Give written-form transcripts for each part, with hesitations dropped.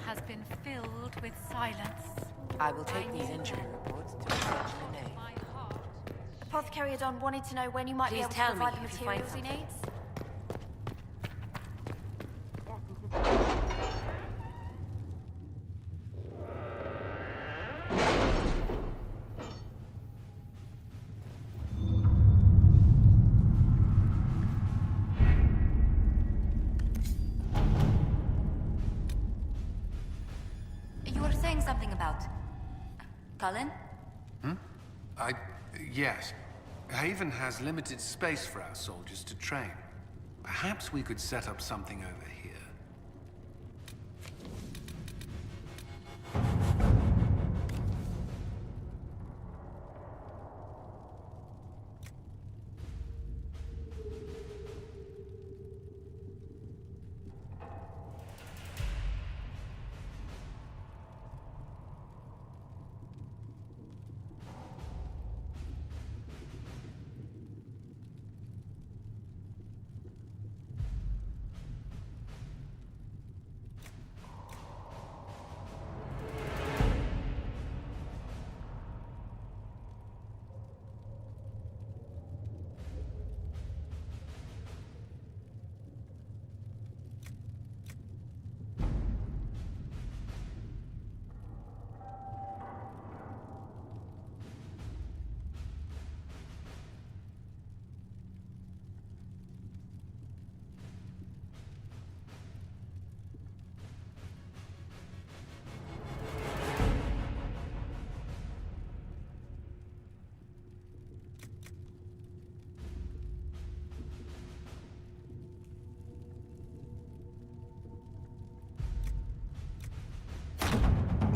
has been filled with silence. I will take these injury reports to attention in aid. My heart. Apothecary Adon wanted to know when you might be Please able to tell me provide the if you find materials he something. needs. You were saying something about... Cullen? Yes. Haven has limited space for our soldiers to train. Perhaps we could set up something over here.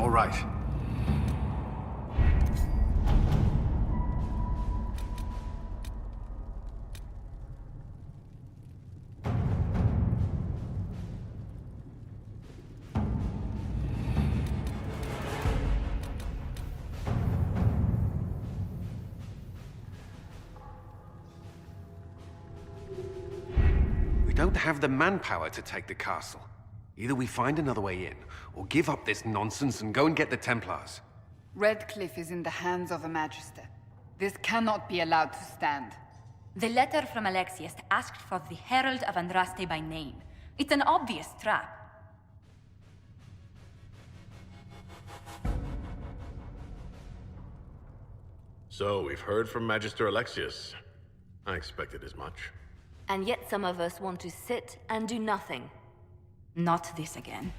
All right. We don't have the manpower to take the castle. Either we find another way in, or give up this nonsense and go and get the Templars. Redcliffe is in the hands of a Magister. This cannot be allowed to stand. The letter from Alexius asked for the Herald of Andraste by name. It's an obvious trap. So, we've heard from Magister Alexius. I expected as much. And yet some of us want to sit and do nothing. Not this again.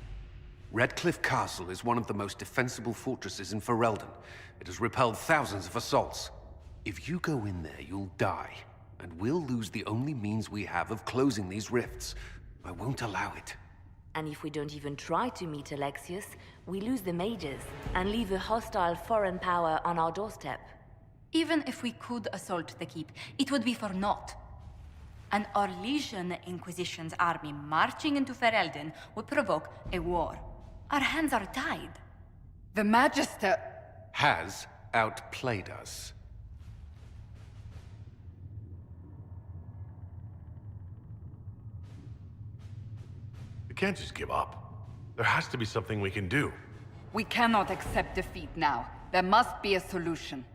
Redcliffe Castle is one of the most defensible fortresses in Ferelden. It has repelled thousands of assaults. If you go in there, you'll die. And we'll lose the only means we have of closing these rifts. I won't allow it. And if we don't even try to meet Alexius, we lose the mages and leave a hostile foreign power on our doorstep. Even if we could assault the keep, it would be for naught. An Orlesian Inquisition's army marching into Ferelden would provoke a war. Our hands are tied. The Magister... Has outplayed us. We can't just give up. There has to be something we can do. We cannot accept defeat now. There must be a solution.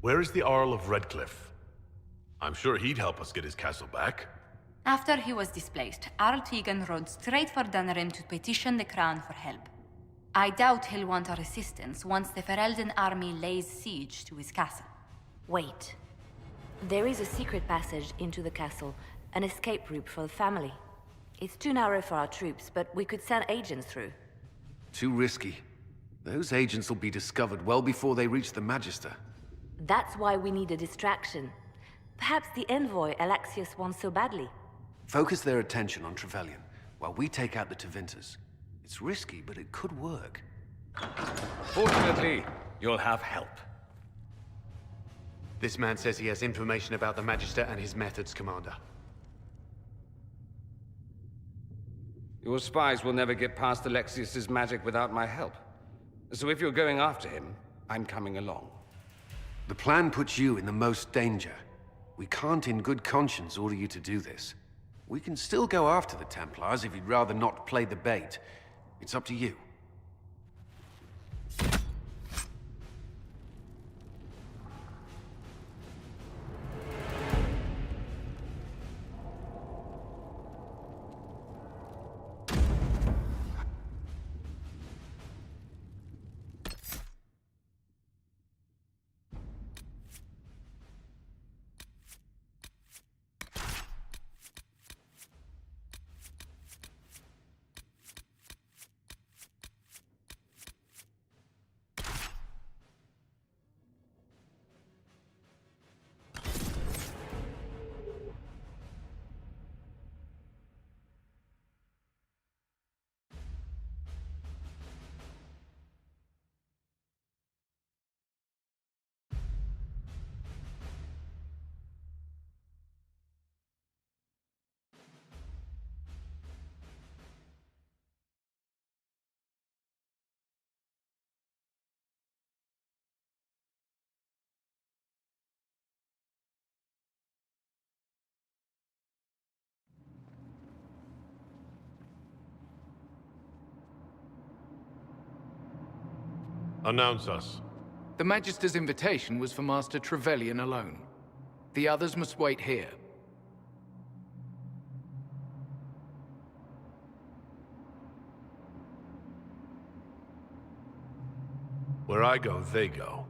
Where is the Earl of Redcliffe? I'm sure he'd help us get his castle back. After he was displaced, Arl Tegan rode straight for Dunrim to petition the Crown for help. I doubt he'll want our assistance once the Ferelden army lays siege to his castle. Wait. There is a secret passage into the castle, an escape route for the family. It's too narrow for our troops, but we could send agents through. Too risky. Those agents will be discovered well before they reach the Magister. That's why we need a distraction. Perhaps the envoy Alexius wants so badly. Focus their attention on Trevelyan, while we take out the Tevinters. It's risky, but it could work. Fortunately, you'll have help. This man says he has information about the Magister and his methods, Commander. Your spies will never get past Alexius's magic without my help. So if you're going after him, I'm coming along. The plan puts you in the most danger. We can't in good conscience order you to do this. We can still go after the Templars if you'd rather not play the bait. It's up to you. Announce us. The Magister's invitation was for Master Trevelyan alone. The others must wait here. Where I go, they go.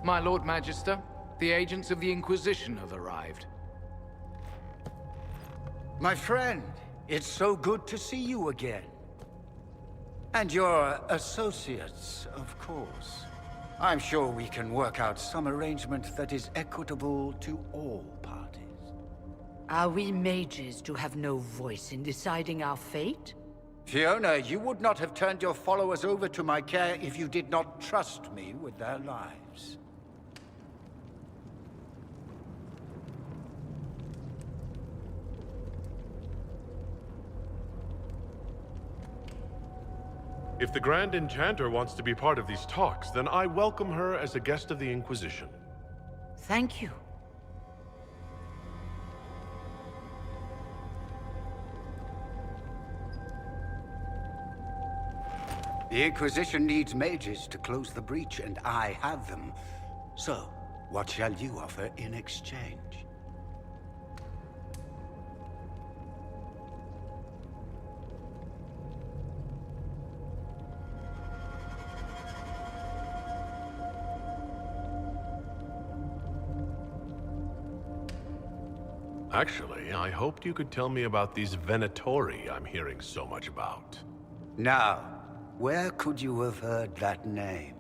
My Lord Magister, the agents of the Inquisition have arrived. My friend, it's so good to see you again. And your associates, of course. I'm sure we can work out some arrangement that is equitable to all parties. Are we mages to have no voice in deciding our fate? Fiona, you would not have turned your followers over to my care if you did not trust me with their lives. If the Grand Enchanter wants to be part of these talks, then I welcome her as a guest of the Inquisition. Thank you. The Inquisition needs mages to close the breach, and I have them. So, what shall you offer in exchange? Actually, I hoped you could tell me about these Venatori I'm hearing so much about. Now, where could you have heard that name?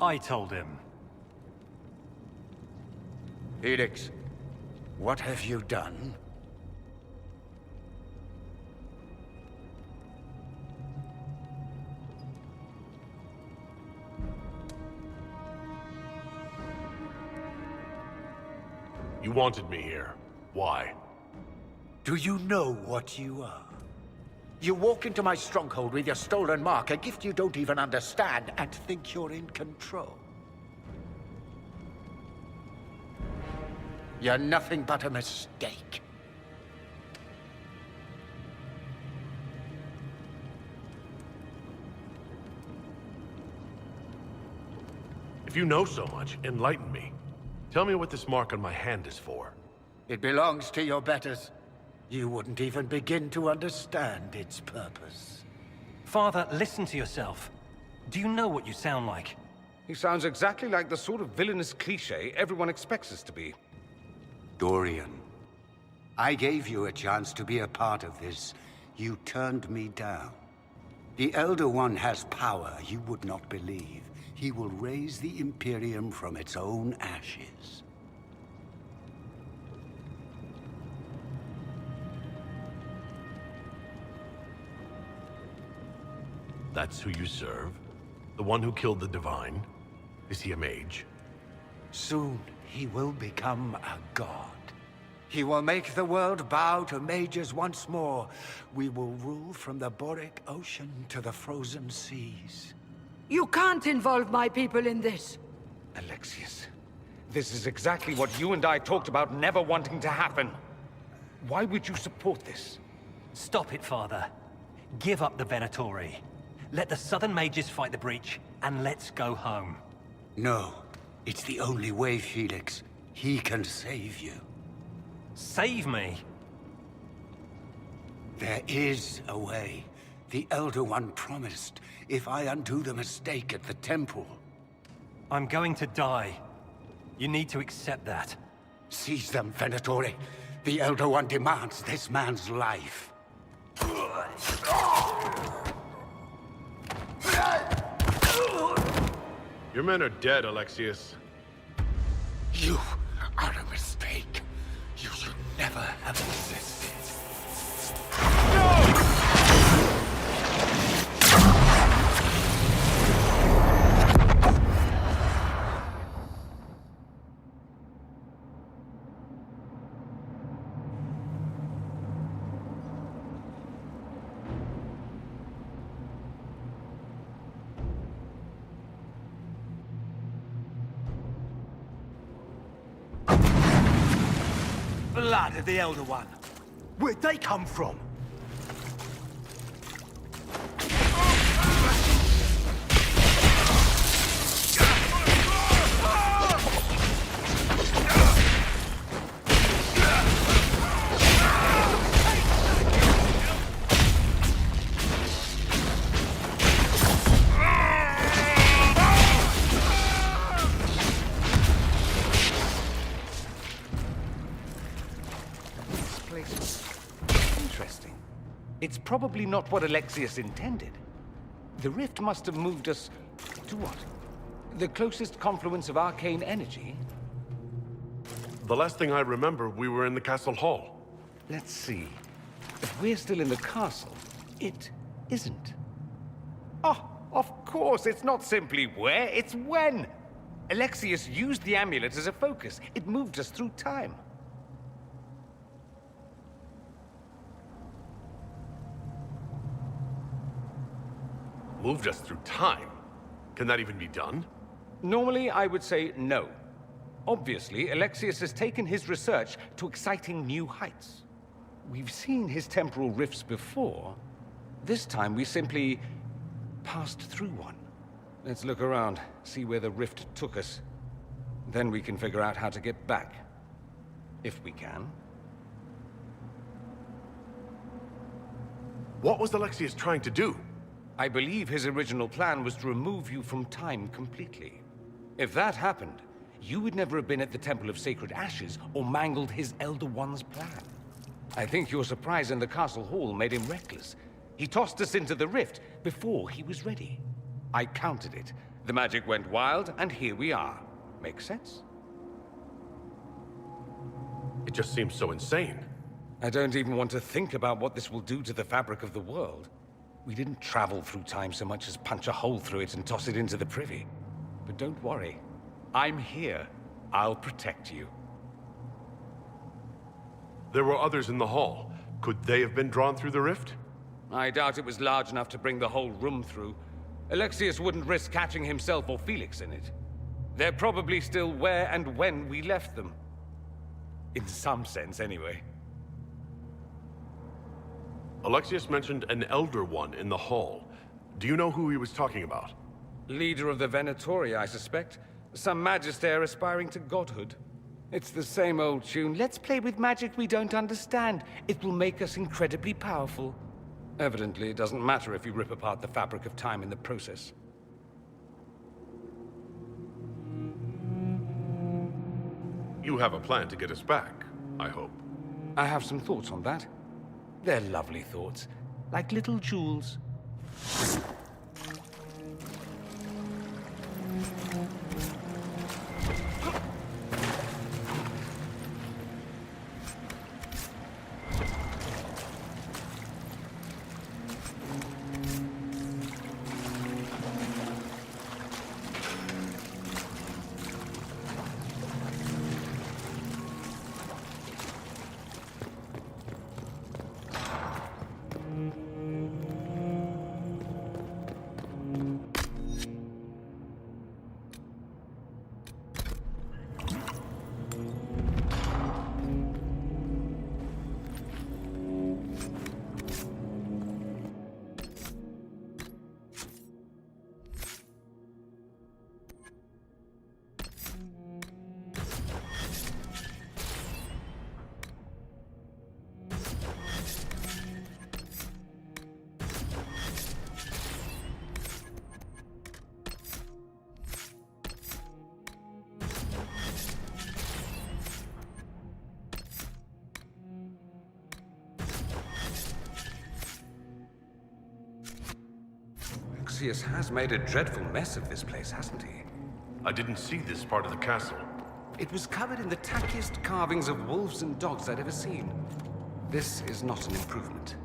I told him. Felix, what have you done? You wanted me here. Why? Do you know what you are? You walk into my stronghold with your stolen mark, a gift you don't even understand, and think you're in control. You're nothing but a mistake. If you know so much, enlighten me. Tell me what this mark on my hand is for. It belongs to your betters. You wouldn't even begin to understand its purpose. Father, listen to yourself. Do you know what you sound like? He sounds exactly like the sort of villainous cliché everyone expects us to be. Dorian, I gave you a chance to be a part of this. You turned me down. The Elder One has power you would not believe. He will raise the Imperium from its own ashes. That's who you serve? The one who killed the Divine? Is he a mage? Soon he will become a god. He will make the world bow to mages once more. We will rule from the Boric Ocean to the frozen seas. You can't involve my people in this. Alexius, this is exactly what you and I talked about never wanting to happen. Why would you support this? Stop it, Father. Give up the Venatori. Let the Southern Mages fight the breach, and let's go home. No, it's the only way, Felix. He can save you. Save me? There is a way. The Elder One promised, if I undo the mistake at the temple. I'm going to die. You need to accept that. Seize them, Venatori. The Elder One demands this man's life. Your men are dead, Alexius. You are a mistake. You should never have existed. Blood of the Elder One. Where'd they come from? Interesting. It's probably not what Alexius intended. The rift must have moved us to what? The closest confluence of arcane energy? The last thing I remember, we were in the castle hall. Let's see. If we're still in the castle, it isn't. Oh, of course, it's not simply where, it's when! Alexius used the amulet as a focus. It moved us through time. Moved us through time? Can that even be done? Normally, I would say no. Obviously, Alexius has taken his research to exciting new heights. We've seen his temporal rifts before. This time, we simply passed through one. Let's look around, see where the rift took us. Then we can figure out how to get back. If we can. What was Alexius trying to do? I believe his original plan was to remove you from time completely. If that happened, you would never have been at the Temple of Sacred Ashes or mangled his Elder One's plan. I think your surprise in the castle hall made him reckless. He tossed us into the rift before he was ready. I countered it. The magic went wild, and here we are. Make sense? It just seems so insane. I don't even want to think about what this will do to the fabric of the world. We didn't travel through time so much as punch a hole through it and toss it into the privy. But don't worry. I'm here. I'll protect you. There were others in the hall. Could they have been drawn through the rift? I doubt it was large enough to bring the whole room through. Alexius wouldn't risk catching himself or Felix in it. They're probably still where and when we left them. In some sense, anyway. Alexius mentioned an Elder One in the hall. Do you know who he was talking about? Leader of the Venatori, I suspect. Some magister aspiring to godhood. It's the same old tune. Let's play with magic we don't understand. It will make us incredibly powerful. Evidently, it doesn't matter if you rip apart the fabric of time in the process. You have a plan to get us back, I hope. I have some thoughts on that. They're lovely thoughts, like little jewels. Alexius has made a dreadful mess of this place, hasn't he? I didn't see this part of the castle. It was covered in the tackiest carvings of wolves and dogs I'd ever seen. This is not an improvement.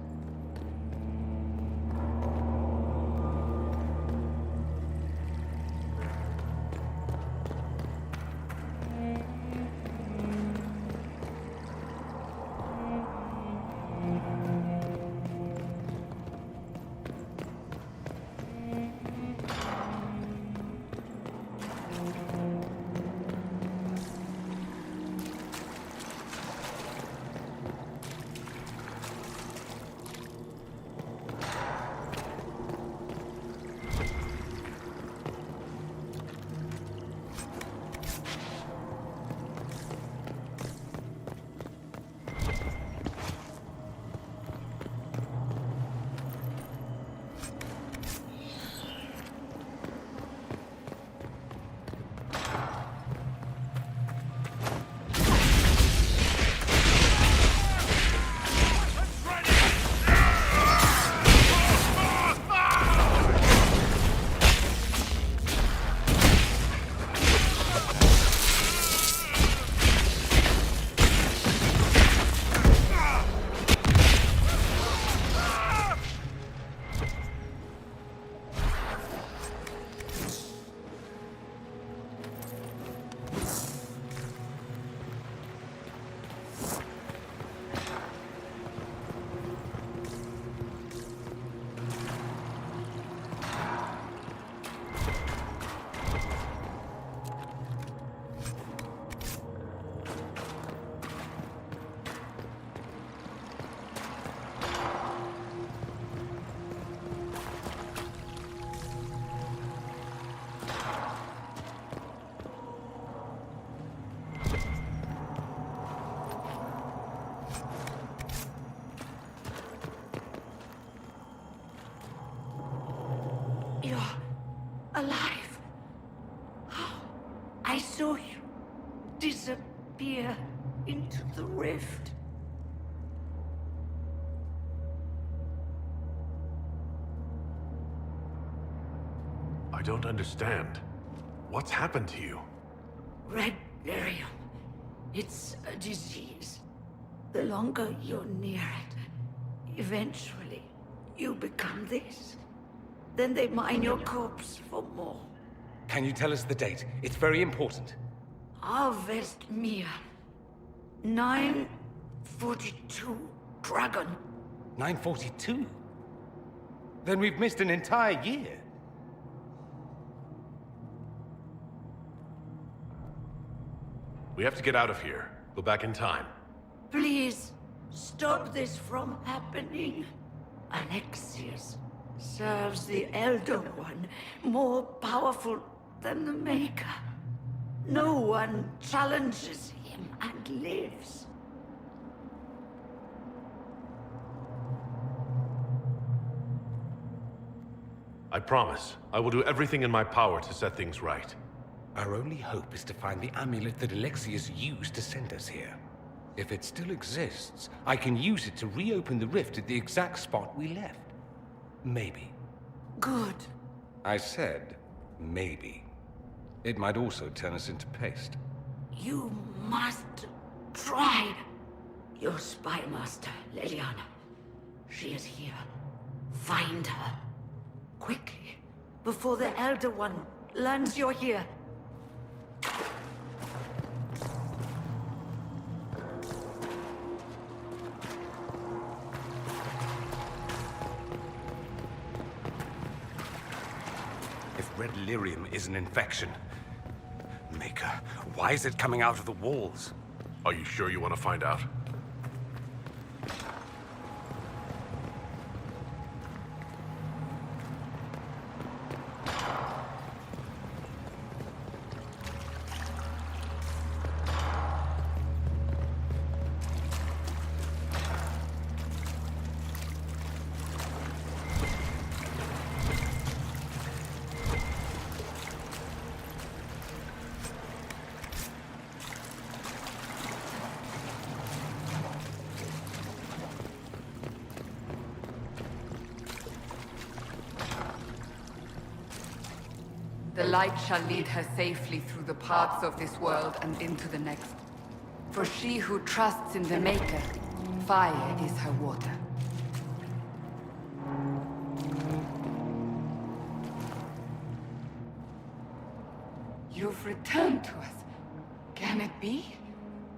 You're alive. I saw you disappear into the rift. I don't understand. What's happened to you? Red lyrium. It's a disease. The longer you're near it, eventually you become this. Then they mine your corpse for more. Can you tell us the date? It's very important. Harvest Mir. 942 Dragon. 942? Then we've missed an entire year. We have to get out of here. Go back in time. Please, stop this from happening. Alexius serves the Elder One, more powerful than the Maker. No one challenges him and lives. I promise. I will do everything in my power to set things right. Our only hope is to find the amulet that Alexius used to send us here. If it still exists, I can use it to reopen the rift at the exact spot we left. Maybe. Good. I said, maybe. It might also turn us into paste. You must try. Your spy master, Leliana. She is here. Find her. Quickly. Before the Elder One learns you're here. If red lyrium is an infection... Maker, why is it coming out of the walls? Are you sure you want to find out? The light shall lead her safely through the paths of this world and into the next. For she who trusts in the Maker, fire is her water. You've returned to us. Can it be?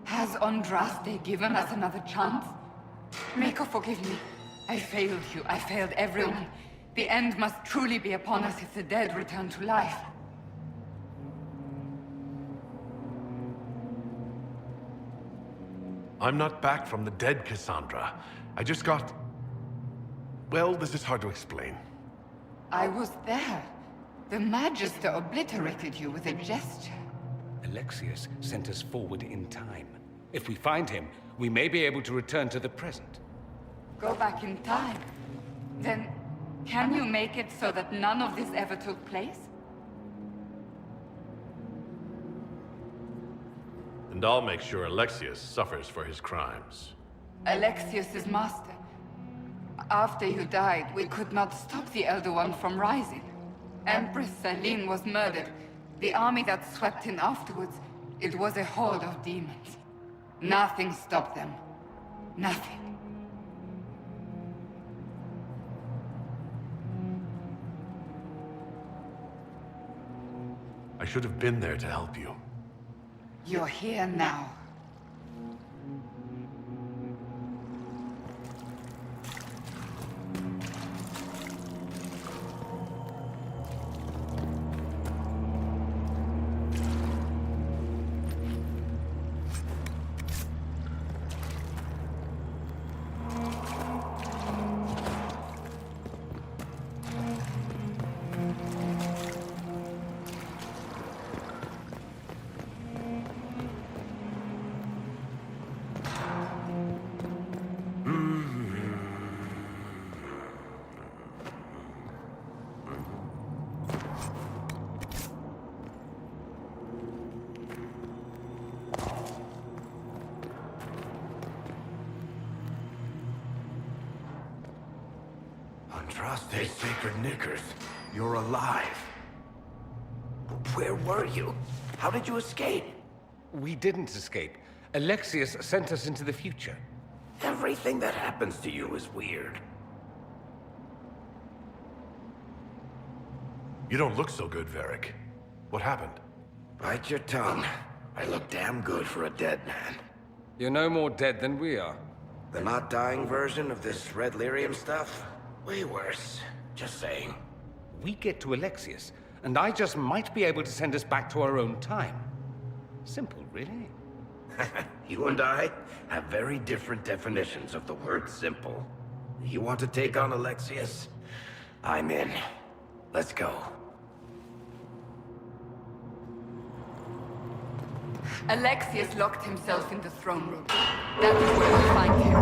Has Andraste given us another chance? Maker, forgive me. I failed you. I failed everyone. The end must truly be upon us if the dead return to life. I'm not back from the dead, Cassandra. I just got... Well, this is hard to explain. I was there. The Magister obliterated you with a gesture. Alexius sent us forward in time. If we find him, we may be able to return to the present. Go back in time. Then, can you make it so that none of this ever took place? And I'll make sure Alexius suffers for his crimes. Alexius is master. After you died, we could not stop the Elder One from rising. Empress Celine was murdered. The army that swept in afterwards, it was a horde of demons. Nothing stopped them. Nothing. I should have been there to help you. You're here now. Andraste's sacred knickers. You're alive. Where were you? How did you escape? We didn't escape. Alexius sent us into the future. Everything that happens to you is weird. You don't look so good, Varric. What happened? Bite your tongue. I look damn good for a dead man. You're no more dead than we are. The not dying version of this red lyrium stuff? Way worse. Just saying. We get to Alexius, and I just might be able to send us back to our own time. Simple, really. You and I have very different definitions of the word simple. You want to take on Alexius? I'm in. Let's go. Alexius locked himself in the throne room. That is where we'll find him.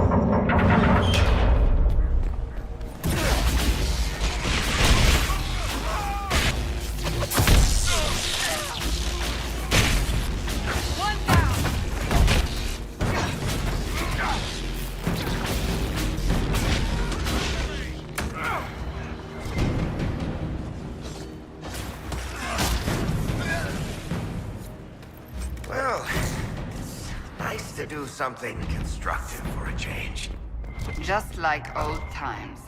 Well, it's nice to do something constructive for a change. Just like old times.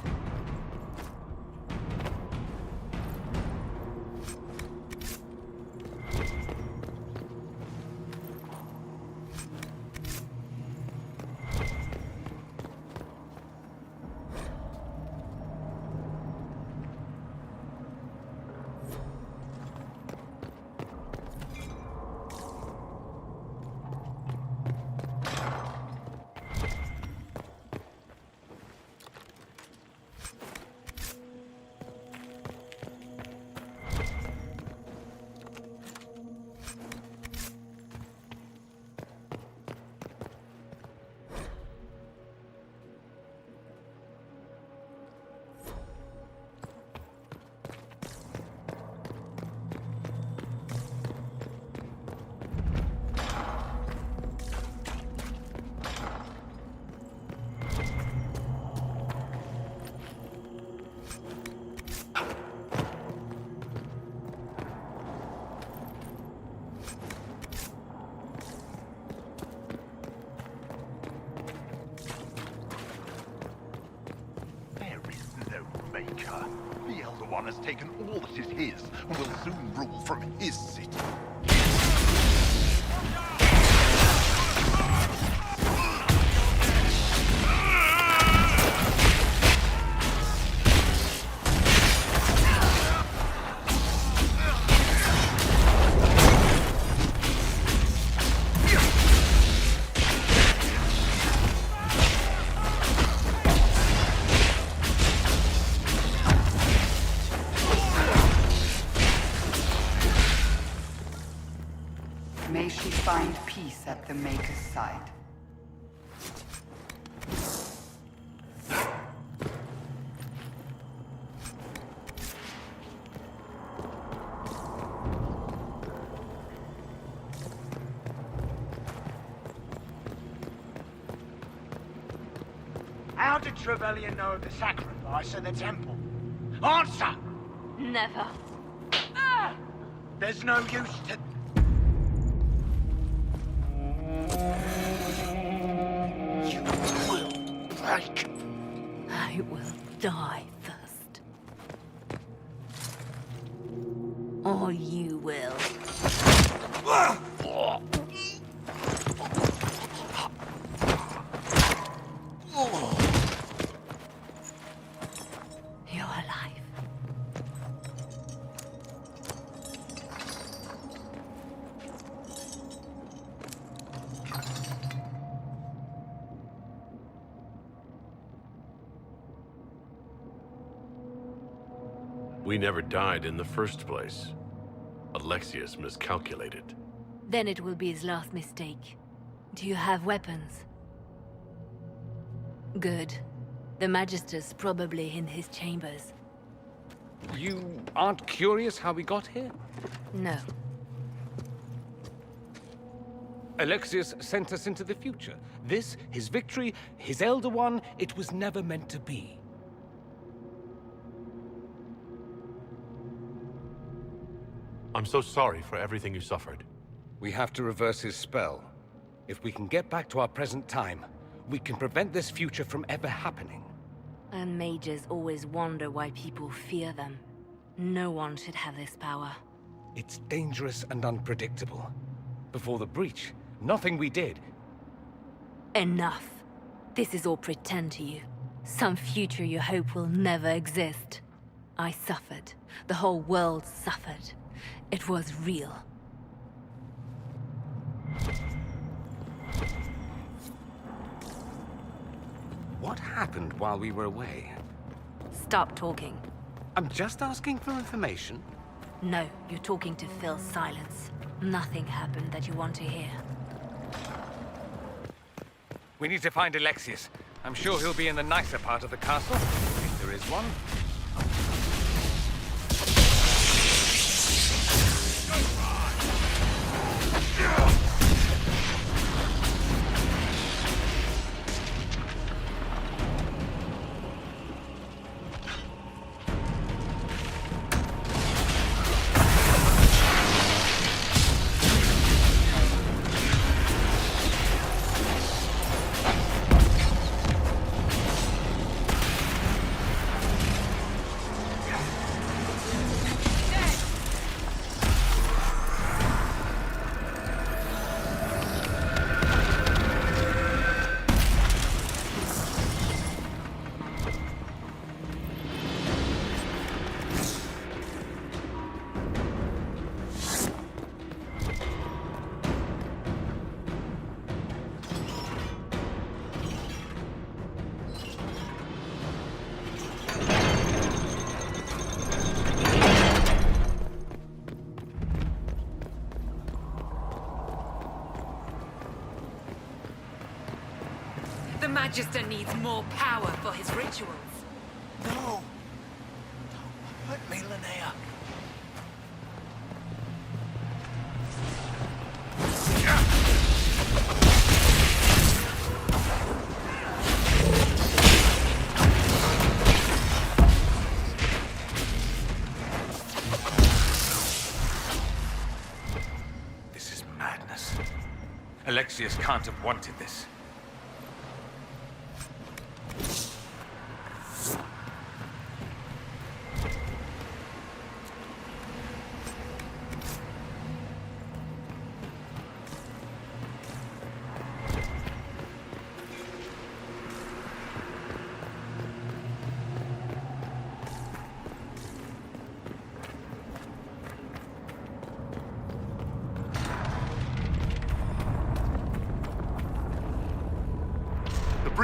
Elder One has taken all that is his and will soon rule from his city. May she find peace at the Maker's side. How did Trevelyan know of the sacrifice at the temple? Answer! Never. There's no use to... You will break. I will die first. Or you will. You're alive. We never died in the first place. Alexius miscalculated. Then it will be his last mistake. Do you have weapons? Good. The Magister's probably in his chambers. You aren't curious how we got here? No. Alexius sent us into the future. This, his victory, his Elder One, it was never meant to be. I'm so sorry for everything you suffered. We have to reverse his spell. If we can get back to our present time, we can prevent this future from ever happening. And mages always wonder why people fear them. No one should have this power. It's dangerous and unpredictable. Before the breach, nothing we did. Enough. This is all pretend to you. Some future you hope will never exist. I suffered. The whole world suffered. It was real. What happened while we were away? Stop talking. I'm just asking for information. No, you're talking to fill silence. Nothing happened that you want to hear. We need to find Alexius. I'm sure he'll be in the nicer part of the castle, if there is one. The Magister needs more power for his rituals. No! Don't hurt me, Linnea. This is madness. Alexius can't have wanted this.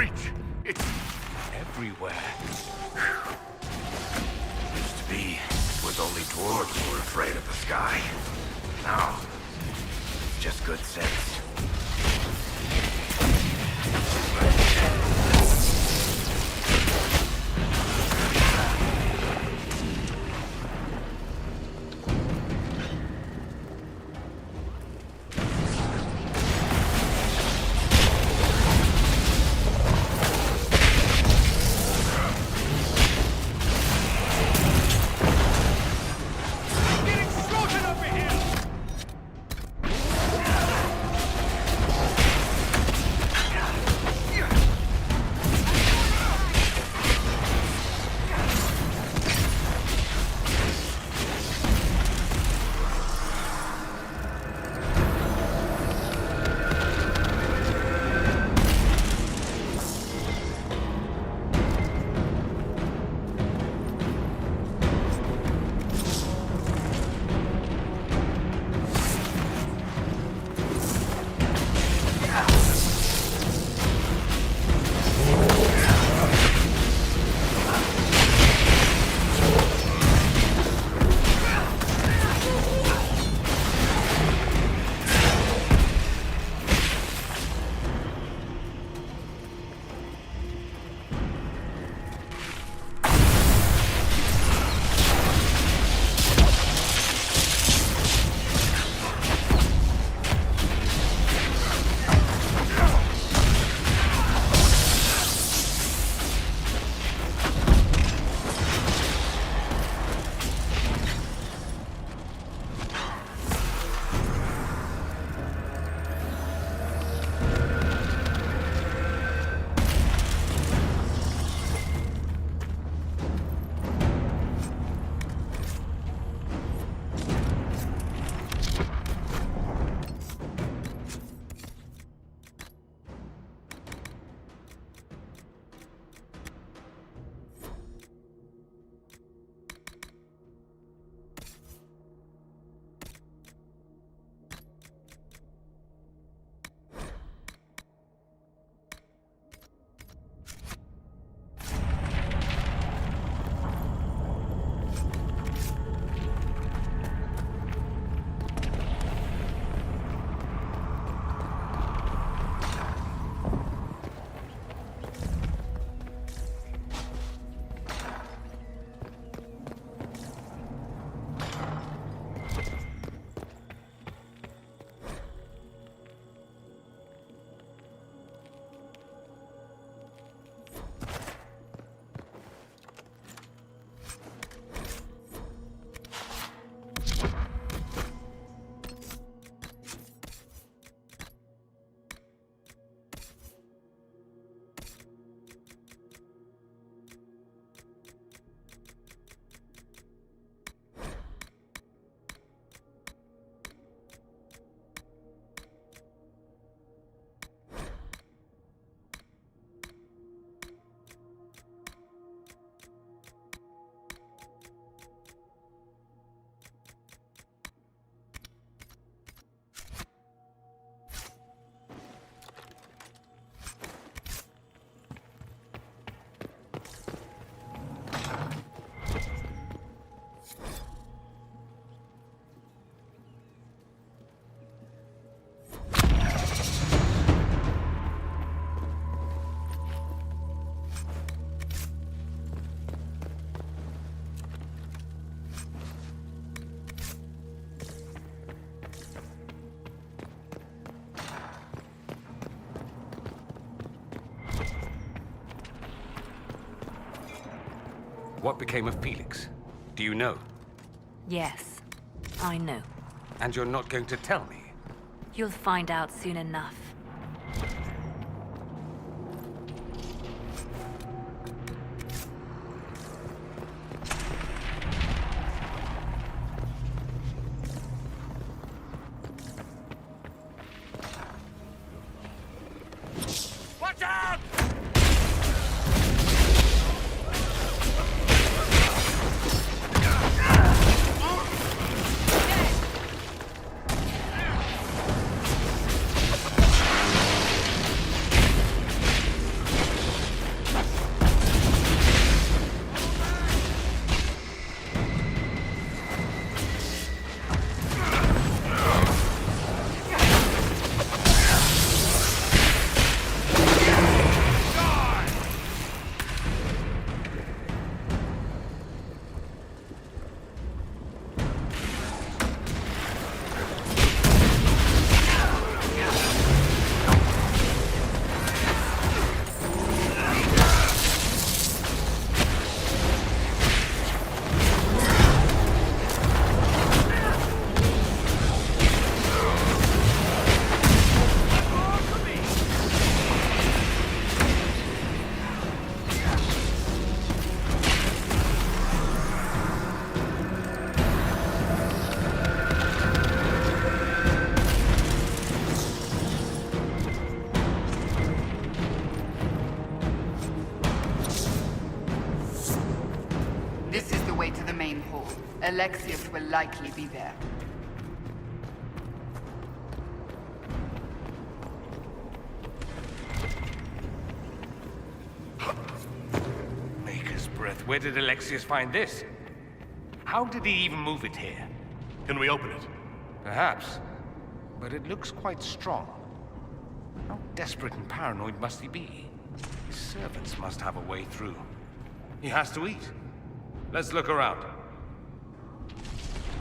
breach. It's everywhere. Used to be, it was only dwarves who were afraid of the sky. Now, it's just good sense. What became of Felix? Do you know? Yes, I know. And you're not going to tell me? You'll find out soon enough. Watch out! Alexius will likely be there. Maker's breath. Where did Alexius find this? How did he even move it here? Can we open it? Perhaps. But it looks quite strong. How desperate and paranoid must he be? His servants must have a way through. He has to eat. Let's look around.